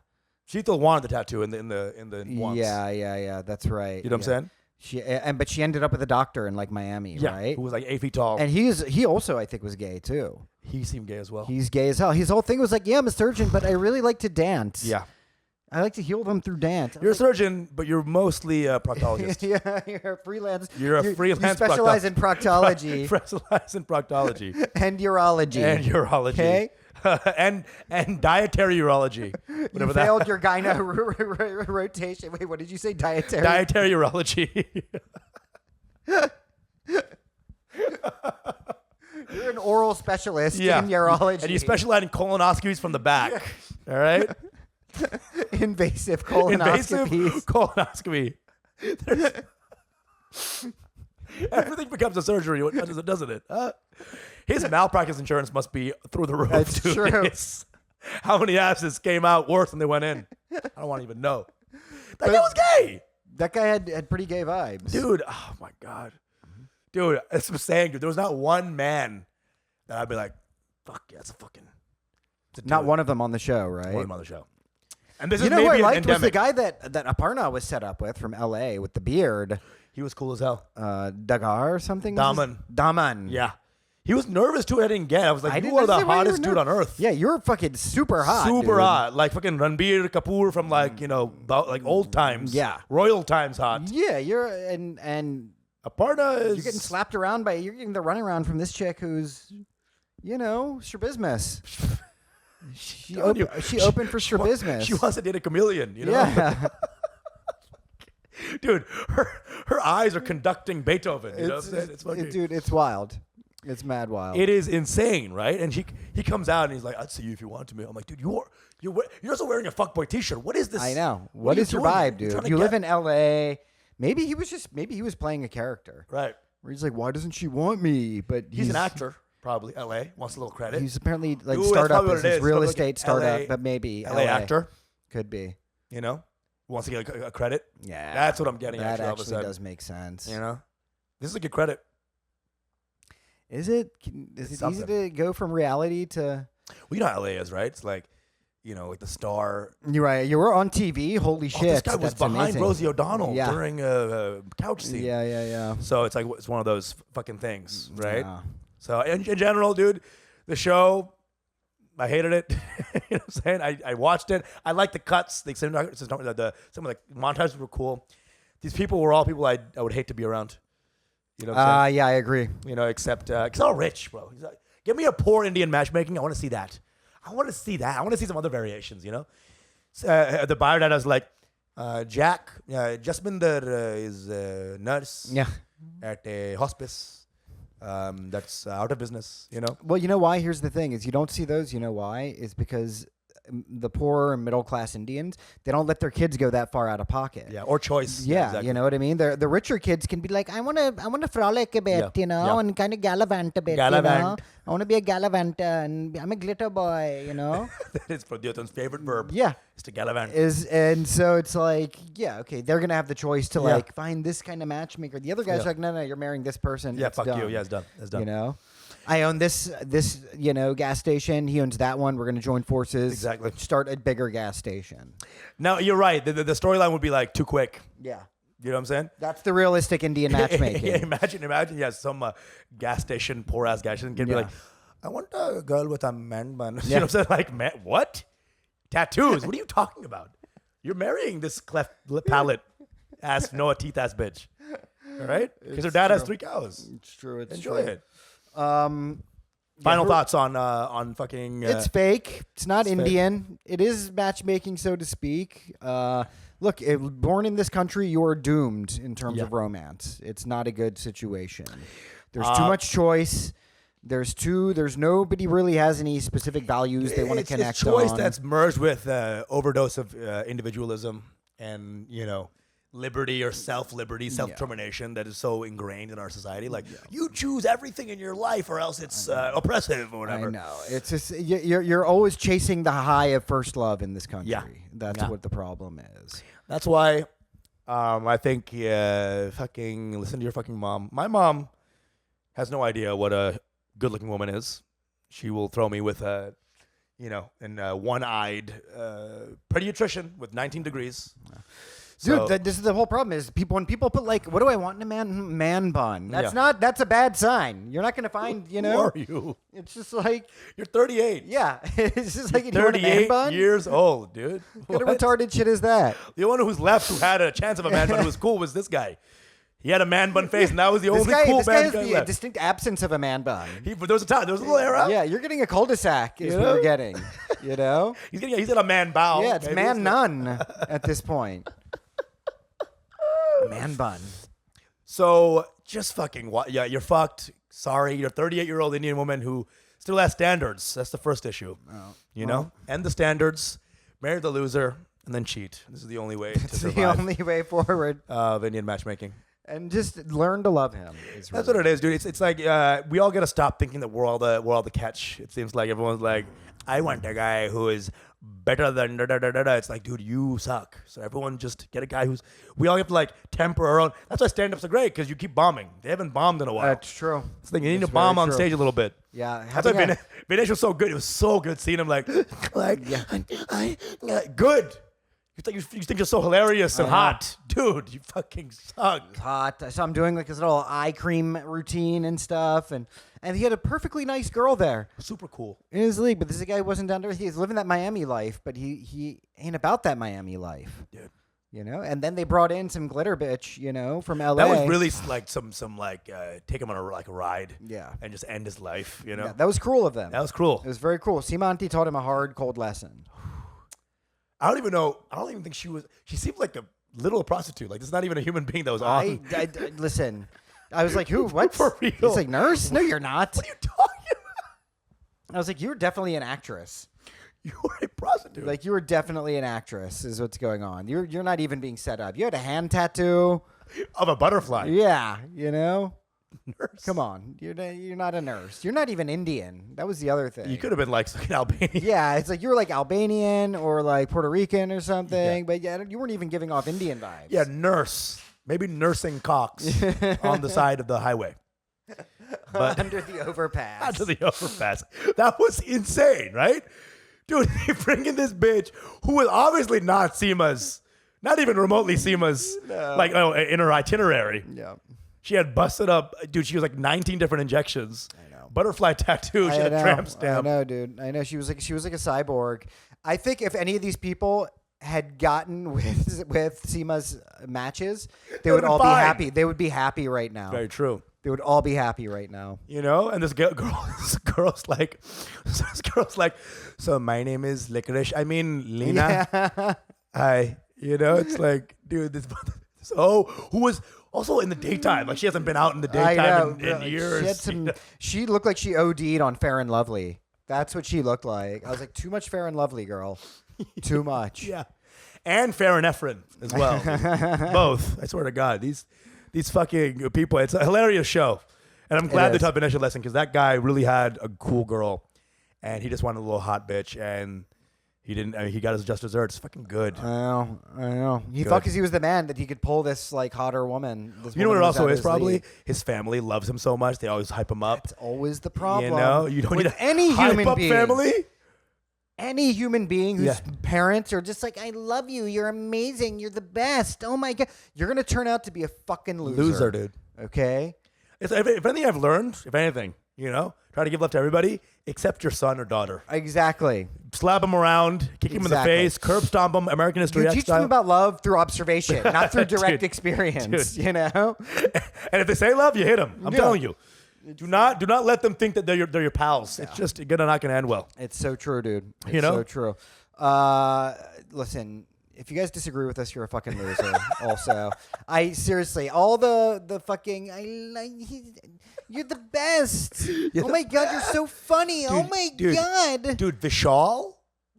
Sheetal wanted the tattoo in the once. Yeah. That's right. You know what I'm saying? But she ended up with a doctor in like Miami, Yeah. right? Who was like 8 feet tall. And he also I think was gay too. He seemed gay as well. He's gay as hell. His whole thing was like, yeah, I'm a surgeon, but I really like to dance. Yeah. I like to heal them through dance. You're a surgeon, but you're mostly a proctologist. Yeah, you're a freelance. You're a freelance You specialize in proctology Specialize in proctology. and urology. And urology. Okay. and dietary urology. You Whatever failed your gyno rotation. Wait, what did you say? Dietary. Dietary urology. You're an oral specialist Yeah. in urology. And you specialize in colonoscopies from the back. All right? invasive Invasive colonoscopies. colonoscopy. Everything becomes a surgery, doesn't it? His malpractice insurance must be through the roof. That's dude. true. It's- how many asses came out worse than they went in? I don't want to even know. That guy was gay. That guy had pretty gay vibes. Dude, oh my God. Dude, that's what I'm saying, dude. There was not one man that I'd be like, fuck yeah, it's a fucking. Not one of them on the show, right? One on the show. And this You is know who I maybe an liked was the endemic. guy that Aparna was set up with from LA with the beard. He was cool as hell. Dagar or something? Daman. Daman. Yeah. He was nervous too. I didn't get. I was like, I you didn't are the say why you hottest were dude on earth. Yeah, you're fucking super hot. Super dude. hot. Like fucking Ranbir Kapoor from like, like old times. Yeah. Royal times hot. Yeah, you're and Aparna is. you're getting slapped around you're getting the runaround from this chick who's, strabismus. She opened for strabismus. She wants to date a chameleon, you know? Yeah. Dude, her eyes are conducting Beethoven. You know what I'm saying? It's fucking, Dude, it's wild. It's mad wild. It is insane, right? And he comes out and he's like, "I'd see you if you wanted to." I'm like, "Dude, you're also wearing a fuckboy T-shirt. What is this?" I know. What What are is you your doing? vibe, You're trying dude? to You live get- in LA. Maybe he was playing a character. right. Where he's like, why doesn't she want me? But He's an actor, probably. LA wants a little credit. He's apparently like Ooh, that's startup probably what it business, is. real Probably like estate a startup, LA but maybe LA actor, could be. you know, wants to get a credit. Yeah, That's what I'm getting. That All of a actually sudden, does make sense. you know, this is a good credit. Is it? Is it easy Something. to go from reality to? Well, you know how LA is, right? It's like, like the star. You're right. You were on TV. Holy Oh, shit! this guy was that's behind amazing. Rosie O'Donnell Yeah. during a couch scene. Yeah. So it's like it's one of those fucking things, right? Yeah. So in general, dude, the show, I hated it. You know what I'm saying? I watched it. I liked the cuts. Some of the montages were cool. These people were all people I would hate to be around. You know what I'm saying? Yeah, I agree. Except because all rich, bro. He's like, give me a poor Indian matchmaking. I want to see that. I want to see some other variations, the biodata was like, Jack, Jasminder is a nurse Yeah. at a hospice that's out of business, Well, you know why? Here's the thing: is you don't see those. You know why? Is because the poor and middle class Indians, they don't let their kids go that far out of pocket. Yeah, or choice. Yeah, exactly. you know what I mean. The richer kids can be like, I want to frolic a bit, Yeah. and kind of gallivant a bit, Gallivant. I want to be a gallivanter, and I'm a glitter boy, That is Pradyotan's favorite verb. Yeah, Is to gallivant. and so it's like, yeah, okay, they're gonna have the choice to Yeah. like find this kind of matchmaker. The other guy's Yeah. like, no, you're marrying this person. Yeah, it's fuck done. you. Yeah, it's done. It's done. You know, I own this gas station. He owns that one. We're gonna join forces. Exactly. Start a bigger gas station. Now, you're right. The storyline would be like too quick. Yeah. You know what I'm saying? That's the realistic Indian matchmaking. Yeah, imagine, some gas station, poor ass gas station can be Yeah. like, I want a girl with a man bun. You Yeah. know what I'm saying? Like, man, what? Tattoos? What are you talking about? You're marrying this cleft lip palate ass, Noah teeth ass bitch. All right? Because her dad has 3 cows. It's true. It's Enjoy true. it. Um, Final thoughts on fucking. it's fake. It's not it's fake. Indian. It is matchmaking, so to speak. Look, born in this country, you're doomed in terms Yeah. of romance. It's not a good situation. There's too much choice. There's nobody really has any specific values they want to connect It's choice on. that's merged with overdose of individualism and, liberty or self-liberty, self-determination that is so ingrained in our society. Like, you choose everything in your life or else it's oppressive or whatever. I know. It's just you're always chasing the high of first love in this country. Yeah. That's Yeah. what the problem is. That's why I think fucking listen to your fucking mom. My mom has no idea what a good-looking woman is. She will throw me with a, one-eyed pediatrician with 19 degrees. Dude, So- this is the whole problem is when people put like, what do I want in a man bun? That's Yeah. that's a bad sign. You're not going to find, Who are you? it's just like, You're 38. yeah, it's just like, you want a man 38 bun? years old, dude. What kind of What? retarded shit is that? The one who's left who had a chance of a man bun who was cool was this guy. He had a man bun face, and that was the This only guy, cool this guy man has guy the left. distinct absence of a man bun. But there was a time, there was a little era. Yeah, you're getting a cul-de-sac is You what know? you're getting, you know? He's got a man bow. Yeah, it's maybe. man like- none at this point. Man bun. So just fucking, yeah, you're fucked. Sorry, you're a 38-year-old Indian woman who still has standards. That's the first issue. You know? End the standards, marry the loser, and then cheat. This is the only way to It's the survive only way forward. of Indian matchmaking. And just learn to love him. That's what it is, dude. It's like we all gotta stop thinking that we're all the catch. It seems like everyone's like, I want a guy who is better than da da da da da. It's like, dude, you suck. So everyone just get a guy who's. We all have to like temper our own. That's why stand-ups are great because you keep bombing. They haven't bombed in a while. That's true. It's like you need That's to bomb very on true. stage a little bit. Yeah. That's why Vinesh was so good. It was so good seeing him like good. You think you're so hilarious and I know. hot, dude. You fucking suck. Hot. I saw him doing like his little eye cream routine and stuff, and he had a perfectly nice girl there Super cool. in his league. But this guy wasn't down to earth. He's living that Miami life, but he ain't about that Miami life, Dude. you know. And then they brought in some glitter bitch, you know, from LA. That was really like some take him on a ride. Yeah. And just end his life, you know? Yeah, that was cruel of them. That was cruel. It was very cool. Simanti taught him a hard, cold lesson. I don't even know. I don't even think she seemed like a little prostitute. Like, this is not even a human being that was on. Listen. I was like, who? What? For real. He's like, nurse? No, you're not. What are you talking about? I was like, you're definitely an actress. You were a prostitute. Like, you were definitely an actress is what's going on. You're not even being set up. You had a hand tattoo. of a butterfly. Yeah, you know? Nurse. Come on. You're not a nurse. You're not even Indian. That was the other thing. You could have been like fucking Albanian. Yeah, it's like you were like Albanian or like Puerto Rican or something, but yeah, you weren't even giving off Indian vibes. Yeah, nurse. Maybe nursing cocks on the side of the highway. But Under the overpass. Under the overpass. That was insane, right? Dude, they bring in this bitch who was obviously not Seema's, not even remotely Seema's, in her itinerary. Yeah. She had busted up, dude, she was like 19 different injections. I know. Butterfly tattoo. She had a tramp stamp. I know, dude. I know. She was like a cyborg. I think if any of these people had gotten with Seema's matches, they would all be happy. They would be happy right now. Very true. They would all be happy right now. You know, and this girl's like, so my name is Licorice. I mean, Lena. Yeah. Hi. You know, it's like, dude, who was also in the daytime. Like, she hasn't been out in the daytime in years. She looked like she OD'd on Fair and Lovely. That's what she looked like. I was like, too much Fair and Lovely, girl. Too much. Yeah. And Fair and Efren as well. Both. I swear to God. These fucking people. It's a hilarious show. And I'm glad they taught Vanessa a lesson because that guy really had a cool girl. And he just wanted a little hot bitch. And he didn't. I mean, he got his just desserts. Fucking good. I know. He thought because he was the man that he could pull this like hotter woman. You know what it also is probably? His family loves him so much. They always hype him up. It's always the problem. You know? You don't with need to any hype human up being. family. Any human being whose parents are just like, I love you. You're amazing. You're the best. Oh, my God. You're going to turn out to be a fucking loser. Loser, dude. Okay? If anything I've learned, if anything, you know, try to give love to everybody except your son or daughter. Exactly. Slap them around, kick him in the face, curb stomp them, American History You X teach style. them about love through observation, not through direct Dude, experience. dude. You know? And if they say love, you hit them. I'm telling you. Do not let them think that they're your pals. It's just not going to end well. It's so true, dude. It's You know? so true. Listen, if you guys disagree with us, you're a fucking loser. Also, I seriously, all the fucking, you're the best. Oh my God, you're so funny. Oh my God. Dude, Vishal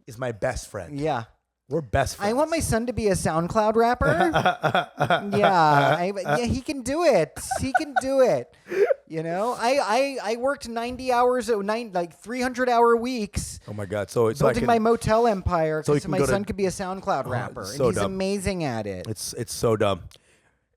is my best friend. Yeah. We're best friends. I want my son to be a SoundCloud rapper. Yeah, he can do it. He can do it. You know, I worked 90 hours, like 300-hour weeks. Oh my God! So it's building my motel empire so so my son could be a SoundCloud rapper, so and he's dumb. amazing at it. It's so dumb,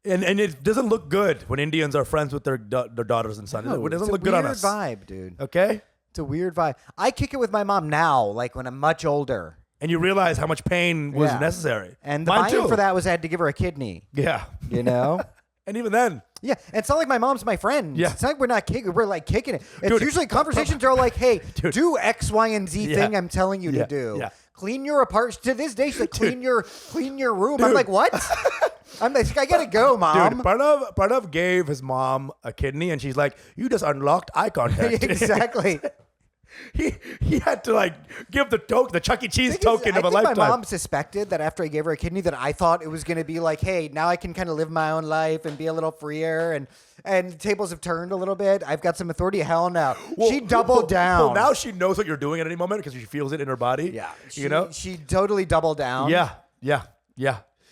and it doesn't look good when Indians are friends with their daughters and sons. No, It doesn't it's look a good on weird us. vibe, dude. Okay, It's a weird vibe. I kick it with my mom now, like when I'm much older. and you realize how much pain was necessary. And the Mine buy-in too. for that was I had to give her a kidney. Yeah, You know. and even then, Yeah, and it's not like my mom's my friend. Yeah. It's not like we're not kicking. We're like kicking it. It's Dude, usually conversations are like, "Hey, Dude. do X, Y, and Z Yeah. thing I'm telling you Yeah. to do. Yeah. Clean your apartment." To this day, she's like, "Clean your room." I'm Dude. like, "What?" I'm like, "I gotta go, mom." dude, Pranav gave his mom a kidney, and she's like, "You just unlocked eye contact." Exactly. He had to like give the Chuck E. Cheese token of a I think lifetime. my mom suspected that after I gave her a kidney, that I thought it was going to be like, "Hey, now I can kind of live my own life and be a little freer." And tables have turned a little bit. I've got some authority. Hell no. She doubled down. Well, now she knows what you're doing at any moment because she feels it in her body. Yeah. you know. She totally doubled down. Yeah.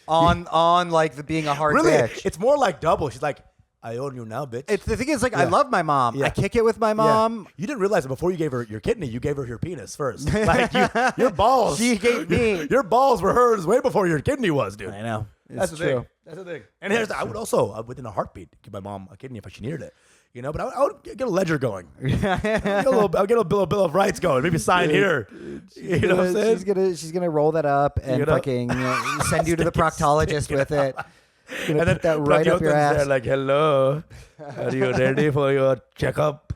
On like the being a hard Really, bitch. it's more like double. She's like, "I own you now, bitch." It's the thing is like I Yeah. love my mom. Yeah. I kick it with my mom. You didn't realize that before you gave her your kidney, you gave her your penis first. Like your balls. She gave me. Your balls were hers way before your kidney was, dude. I know. That's It's the true. thing. That's the thing. And here's I would also, within a heartbeat, give my mom a kidney if she needed it. You know, but I would get a ledger going. I'll get a bill of rights going. Maybe sign here. You know what I'm saying? She's gonna roll that up and fucking send you to the proctologist with it. Gonna And then put that right up your Pratyotan's there ass. like, "Hello, are you ready for your checkup?"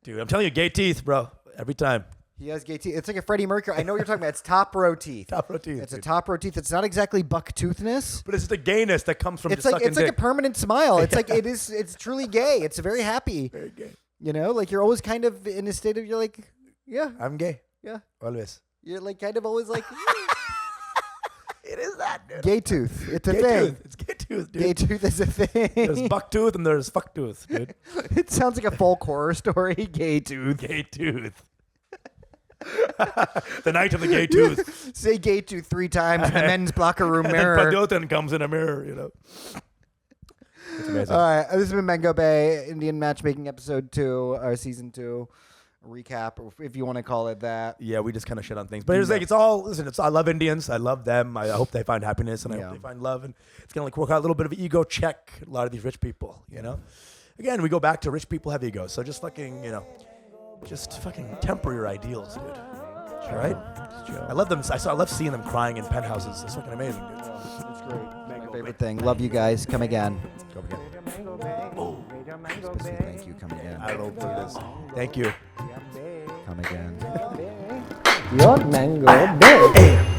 Dude, I'm telling you, gay teeth, bro. Every time. He has gay teeth. It's like a Freddie Mercury. I know what you're talking about. It's top row teeth. Top row teeth, It's a dude. top row teeth. It's not exactly buck toothness. But it's the gayness that comes from It's just like sucking a dick. permanent smile. It's like it is. It's truly gay. It's very happy. Very gay. You know, like you're always kind of in a state of you're like, yeah, I'm gay. yeah. Always. You're like kind of always like It is that, dude. gay tooth. It's a Gay thing. tooth. It's gay tooth. tooth, dude. Gay tooth is a thing. There's buck tooth and there's fuck tooth, dude. It sounds like a folk horror story. Gay tooth. Gay tooth. The night of the gay tooth. Say gay tooth 3 times in the men's locker room And mirror. Padotan comes in a mirror, you know. It's amazing. All right, this has been Mango Bay, Indian Matchmaking episode 2, or season 2 recap, if you want to call it that. Yeah, we just kind of shit on things, but it's like it's all. Listen, I love Indians. I love them. I hope they find happiness, and I hope they find love. And it's gonna like work out a little bit of an ego check. A lot of these rich people, you know. Again, we go back to rich people have egos, so just fucking, you know, just fucking temper your ideals, dude. All right. I love them. I love seeing them crying in penthouses. It's fucking amazing, dude. That's great. My favorite thing. Love you guys. Come again. Come again. Thank you. Come again. I don't know what it is. Thank you. Come again. Your mango bay.